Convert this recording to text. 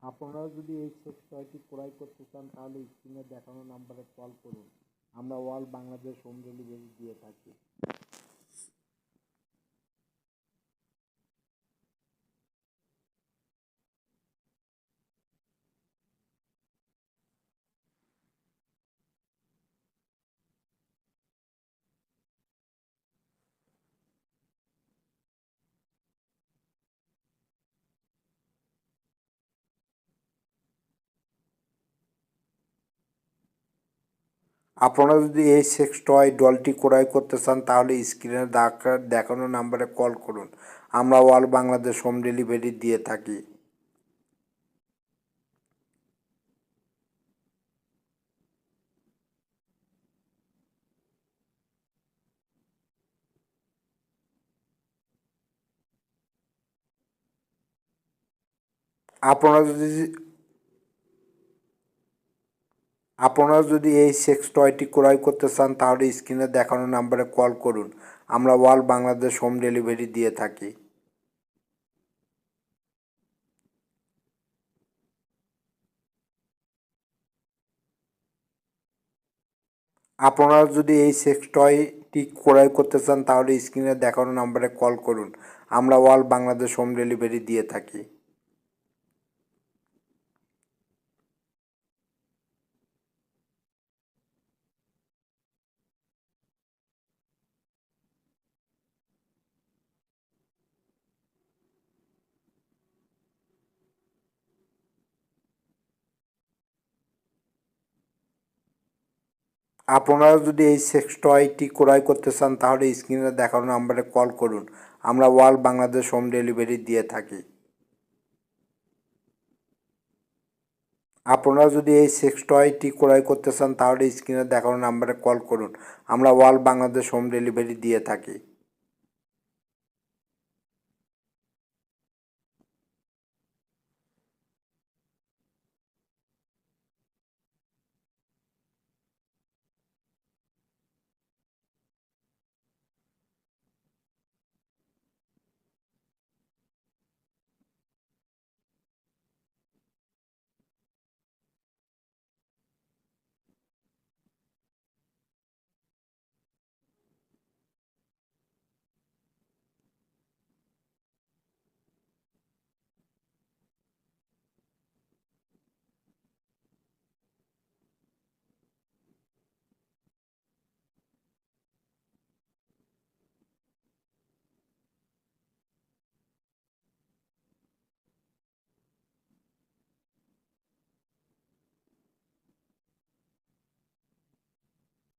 আপনারা যদি এই সেক্স টয়টি ক্রয় করতে চান তাহলে স্ক্রিনে দেখানো নাম্বারে কল করুন। আমরা অল বাংলাদেশ হোম ডেলিভারি দিয়ে থাকি। আপনারা যদি এই সেক্স টয় ডলটি ক্রয় করতে চান তাহলে স্ক্রিনে দেখানো নাম্বারে কল করুন। আমরা অল বাংলাদেশ হোম ডেলিভারি দিয়ে থাকি। আপনারা যদি আপনারা যদি এই সেক্স টয়টি ক্রয় করতে চান তাহলে স্ক্রিনে দেখানো নাম্বারে কল করুন। আমরা অল বাংলাদেশ হোম ডেলিভারি দিয়ে থাকি। আপনারা যদি এই সেক্স টয়টি ক্রয় করতে চান তাহলে স্ক্রিনে দেখানো নাম্বারে কল করুন। আমরা অল বাংলাদেশ হোম ডেলিভারি দিয়ে থাকি। আপনারা যদি এই সেক্স টয়টি ক্রয় করতে চান তাহলে স্ক্রিনে দেখানো নাম্বারে কল করুন। আমরা অল বাংলাদেশ হোম ডেলিভারি দিয়ে থাকি। আপনারা যদি এই সেক্স টয়টি ক্রয় করতে চান তাহলে স্ক্রিনে দেখানো নাম্বারে কল করুন। আমরা অল বাংলাদেশ হোম ডেলিভারি দিয়ে থাকি।